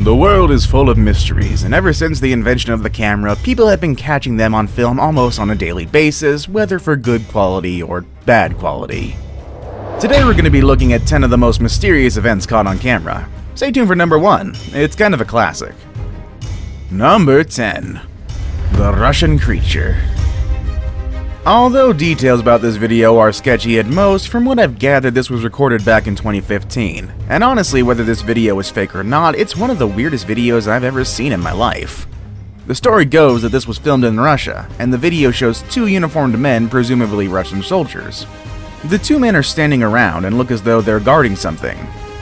The world is full of mysteries, and ever since the invention of the camera, people have been catching them on film almost on a daily basis, whether for good quality or bad quality. Today we're going to be looking at 10 of the most mysterious events caught on camera. Stay tuned for number 1, it's kind of a classic. Number 10. The Russian Creature. Although details about this video are sketchy at most, from what I've gathered this was recorded back in 2015. And honestly, whether this video is fake or not, it's one of the weirdest videos I've ever seen in my life. The story goes that this was filmed in Russia, and the video shows 2 uniformed men, presumably Russian soldiers. The 2 men are standing around and look as though they're guarding something.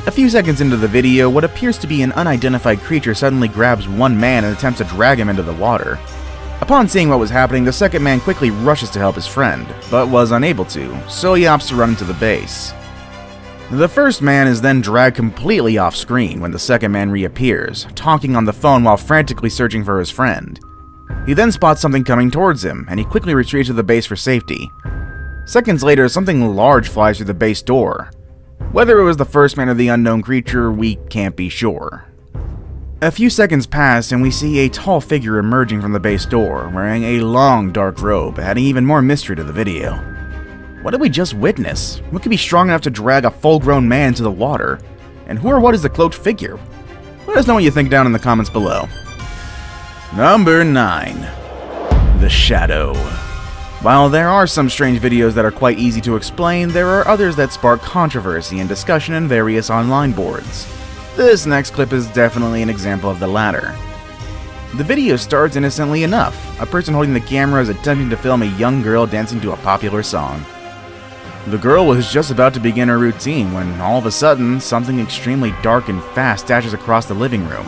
A few seconds into the video, what appears to be an unidentified creature suddenly grabs one man and attempts to drag him into the water. Upon seeing what was happening, the second man quickly rushes to help his friend, but was unable to, so he opts to run into the base. The first man is then dragged completely off screen when the second man reappears, talking on the phone while frantically searching for his friend. He then spots something coming towards him, and he quickly retreats to the base for safety. Seconds later, something large flies through the base door. Whether it was the first man or the unknown creature, we can't be sure. A few seconds pass and we see a tall figure emerging from the base door, wearing a long dark robe, adding even more mystery to the video. What did we just witness? What could be strong enough to drag a full-grown man into the water? And who or what is the cloaked figure? Let us know what you think down in the comments below. Number 9. The Shadow. While there are some strange videos that are quite easy to explain, there are others that spark controversy and discussion in various online boards. This next clip is definitely an example of the latter. The video starts innocently enough. A person holding the camera is attempting to film a young girl dancing to a popular song. The girl was just about to begin her routine when all of a sudden, something extremely dark and fast dashes across the living room.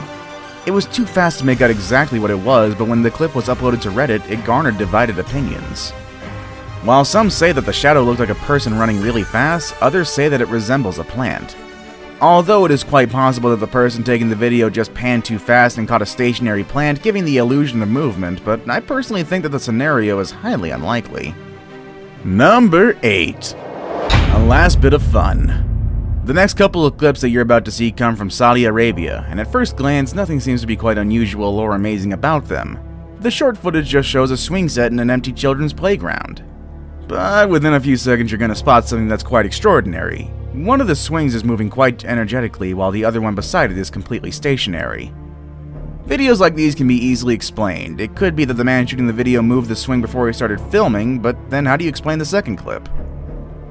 It was too fast to make out exactly what it was, but when the clip was uploaded to Reddit, it garnered divided opinions. While some say that the shadow looked like a person running really fast, others say that it resembles a plant. Although it is quite possible that the person taking the video just panned too fast and caught a stationary plant, giving the illusion of movement, but I personally think that the scenario is highly unlikely. Number 8. A last bit of fun. The next couple of clips that you're about to see come from Saudi Arabia, and at first glance nothing seems to be quite unusual or amazing about them. The short footage just shows a swing set in an empty children's playground. But within a few seconds you're going to spot something that's quite extraordinary. One of the swings is moving quite energetically while the other one beside it is completely stationary. Videos like these can be easily explained. It could be that the man shooting the video moved the swing before he started filming, but then how do you explain the second clip?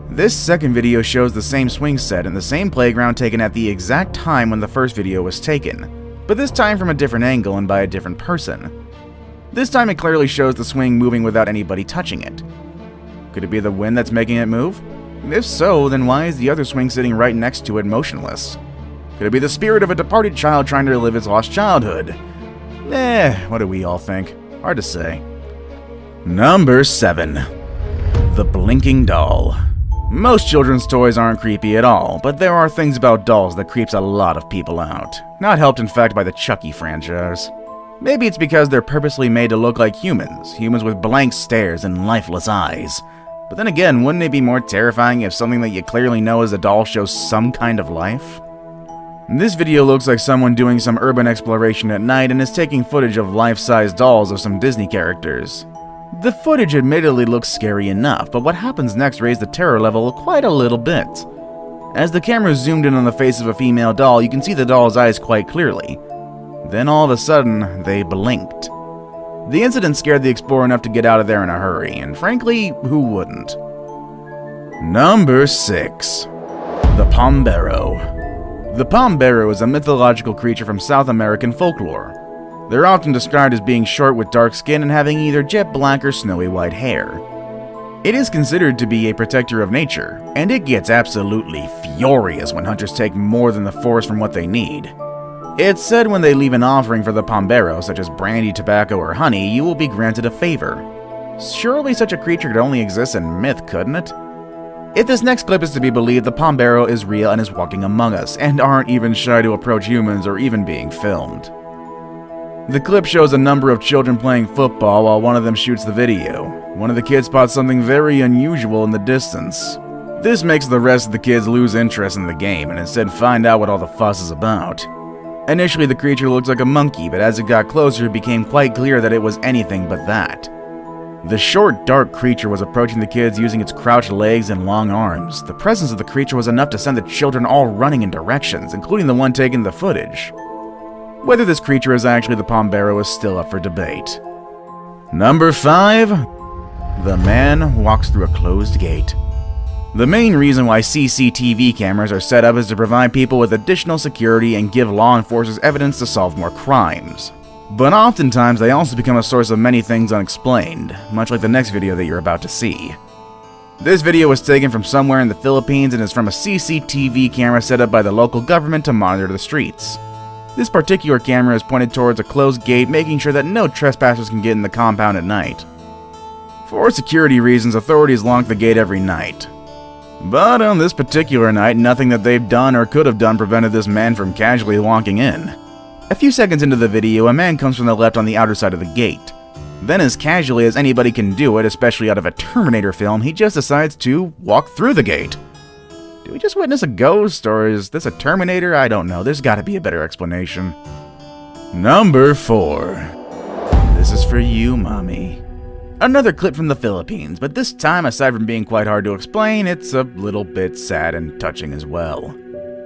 This second video shows the same swing set in the same playground taken at the exact time when the first video was taken, but this time from a different angle and by a different person. This time it clearly shows the swing moving without anybody touching it. Could it be the wind that's making it move? If so, then why is the other swing sitting right next to it motionless? Could it be the spirit of a departed child trying to relive its lost childhood? What do we all think? Hard to say. Number 7. The Blinking Doll. Most children's toys aren't creepy at all, but there are things about dolls that creeps a lot of people out. Not helped in fact by the Chucky franchise. Maybe it's because they're purposely made to look like humans with blank stares and lifeless eyes. But then again, wouldn't it be more terrifying if something that you clearly know is a doll shows some kind of life? This video looks like someone doing some urban exploration at night and is taking footage of life-size dolls of some Disney characters. The footage admittedly looks scary enough, but what happens next raised the terror level quite a little bit. As the camera zoomed in on the face of a female doll, you can see the doll's eyes quite clearly. Then all of a sudden, they blinked. The incident scared the explorer enough to get out of there in a hurry, and frankly, who wouldn't? Number 6. The Pombero. The Pombero is a mythological creature from South American folklore. They're often described as being short with dark skin and having either jet black or snowy white hair. It is considered to be a protector of nature, and it gets absolutely furious when hunters take more than the forest from what they need. It's said when they leave an offering for the Pombero, such as brandy, tobacco, or honey, you will be granted a favor. Surely such a creature could only exist in myth, couldn't it? If this next clip is to be believed, the Pombero is real and is walking among us, and aren't even shy to approach humans or even being filmed. The clip shows a number of children playing football while one of them shoots the video. One of the kids spots something very unusual in the distance. This makes the rest of the kids lose interest in the game and instead find out what all the fuss is about. Initially, the creature looked like a monkey, but as it got closer, it became quite clear that it was anything but that. The short, dark creature was approaching the kids using its crouched legs and long arms. The presence of the creature was enough to send the children all running in directions, including the one taking the footage. Whether this creature is actually the Pombero is still up for debate. Number 5. The man walks through a closed gate. The main reason why CCTV cameras are set up is to provide people with additional security and give law enforcers evidence to solve more crimes. But oftentimes they also become a source of many things unexplained, much like the next video that you're about to see. This video was taken from somewhere in the Philippines and is from a CCTV camera set up by the local government to monitor the streets. This particular camera is pointed towards a closed gate, making sure that no trespassers can get in the compound at night. For security reasons, authorities lock the gate every night. But on this particular night, nothing that they've done or could have done prevented this man from casually walking in. A few seconds into the video, a man comes from the left on the outer side of the gate. Then, as casually as anybody can do it, especially out of a Terminator film, he just decides to walk through the gate. Did we just witness a ghost, or is this a Terminator? I don't know. There's gotta be a better explanation. Number 4. This is for you, mommy. Another clip from the Philippines, but this time, aside from being quite hard to explain, it's a little bit sad and touching as well.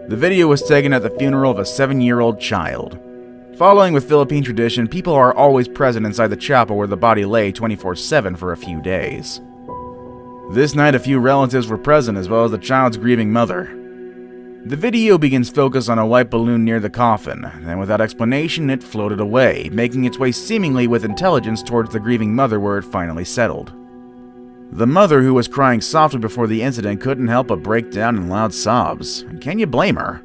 The video was taken at the funeral of a 7-year-old child. Following with Philippine tradition, people are always present inside the chapel where the body lay 24/7 for a few days. This night, a few relatives were present, as well as the child's grieving mother. The video begins focused on a white balloon near the coffin, and without explanation, it floated away, making its way seemingly with intelligence towards the grieving mother where it finally settled. The mother, who was crying softly before the incident, couldn't help but break down in loud sobs. And can you blame her?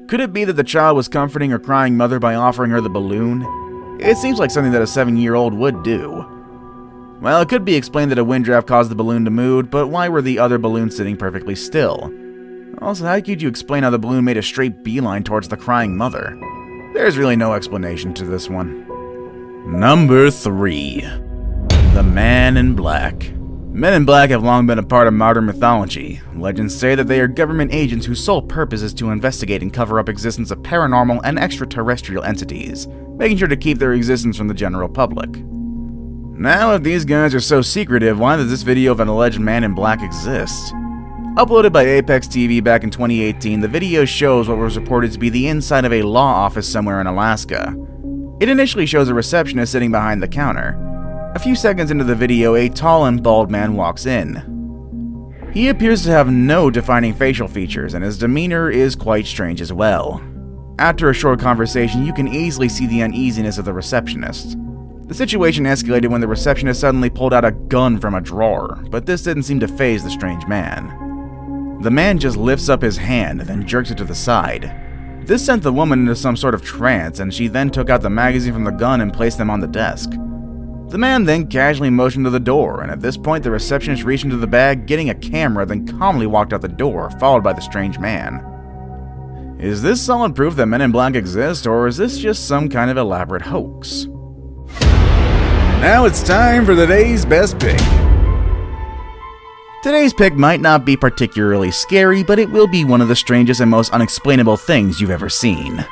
Could it be that the child was comforting her crying mother by offering her the balloon? It seems like something that a 7-year-old would do. Well, it could be explained that a wind draft caused the balloon to move, but why were the other balloons sitting perfectly still? Also, how could you explain how the balloon made a straight beeline towards the crying mother? There's really no explanation to this one. Number 3. The Man in Black. Men in Black have long been a part of modern mythology. Legends say that they are government agents whose sole purpose is to investigate and cover up existence of paranormal and extraterrestrial entities, making sure to keep their existence from the general public. Now, if these guys are so secretive, why does this video of an alleged Man in Black exist? Uploaded by Apex TV back in 2018, the video shows what was reported to be the inside of a law office somewhere in Alaska. It initially shows a receptionist sitting behind the counter. A few seconds into the video, a tall and bald man walks in. He appears to have no defining facial features, and his demeanor is quite strange as well. After a short conversation, you can easily see the uneasiness of the receptionist. The situation escalated when the receptionist suddenly pulled out a gun from a drawer, but this didn't seem to faze the strange man. The man just lifts up his hand, then jerks it to the side. This sent the woman into some sort of trance, and she then took out the magazine from the gun and placed them on the desk. The man then casually motioned to the door, and at this point the receptionist reached into the bag, getting a camera, then calmly walked out the door, followed by the strange man. Is this solid proof that Men in Black exist, or is this just some kind of elaborate hoax? Now it's time for the day's best pick. Today's pick might not be particularly scary, but it will be one of the strangest and most unexplainable things you've ever seen.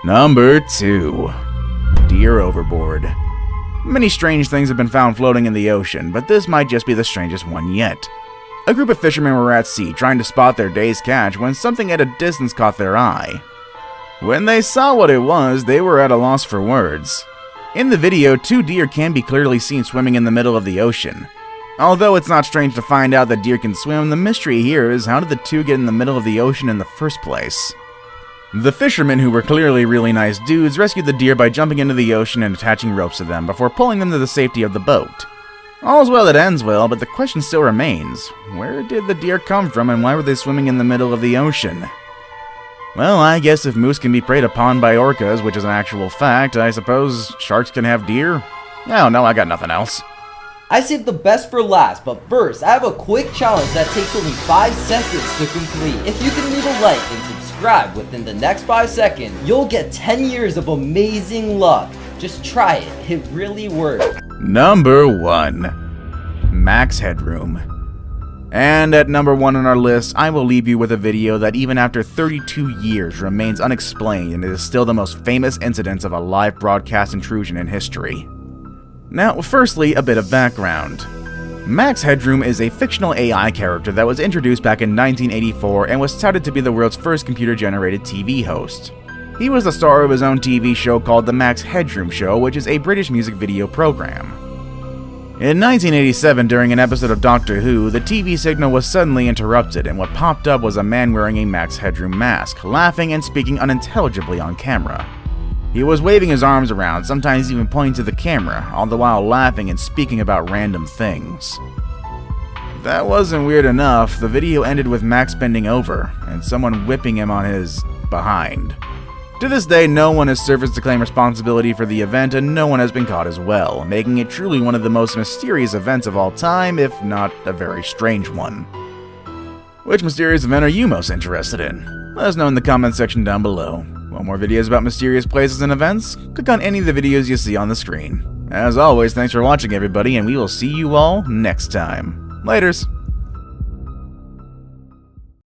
Number 2. Deer overboard. Many strange things have been found floating in the ocean, but this might just be the strangest one yet. A group of fishermen were at sea trying to spot their day's catch when something at a distance caught their eye. When they saw what it was, they were at a loss for words. In the video, 2 deer can be clearly seen swimming in the middle of the ocean. Although it's not strange to find out that deer can swim, the mystery here is how did the 2 get in the middle of the ocean in the first place? The fishermen, who were clearly really nice dudes, rescued the deer by jumping into the ocean and attaching ropes to them before pulling them to the safety of the boat. All's well that ends well, but the question still remains. Where did the deer come from and why were they swimming in the middle of the ocean? Well, I guess if moose can be preyed upon by orcas, which is an actual fact, I suppose sharks can have deer? Oh no, I got nothing else. I saved the best for last, but first, I have a quick challenge that takes only 5 seconds to complete. If you can leave a like and subscribe within the next 5 seconds, you'll get 10 years of amazing luck. Just try it, it really works. Number 1. Max Headroom. And at number 1 on our list, I will leave you with a video that even after 32 years remains unexplained and is still the most famous incident of a live broadcast intrusion in history. Now, firstly, a bit of background. Max Headroom is a fictional AI character that was introduced back in 1984 and was touted to be the world's first computer-generated TV host. He was the star of his own TV show called The Max Headroom Show, which is a British music video program. In 1987, during an episode of Doctor Who, the TV signal was suddenly interrupted, and what popped up was a man wearing a Max Headroom mask, laughing and speaking unintelligibly on camera. He was waving his arms around, sometimes even pointing to the camera, all the while laughing and speaking about random things. If that wasn't weird enough, the video ended with Max bending over, and someone whipping him on his behind. To this day, no one has surfaced to claim responsibility for the event, and no one has been caught as well, making it truly one of the most mysterious events of all time, if not a very strange one. Which mysterious event are you most interested in? Let us know in the comment section down below. Want more videos about mysterious places and events? Click on any of the videos you see on the screen. As always, thanks for watching everybody, and we will see you all next time. Laters!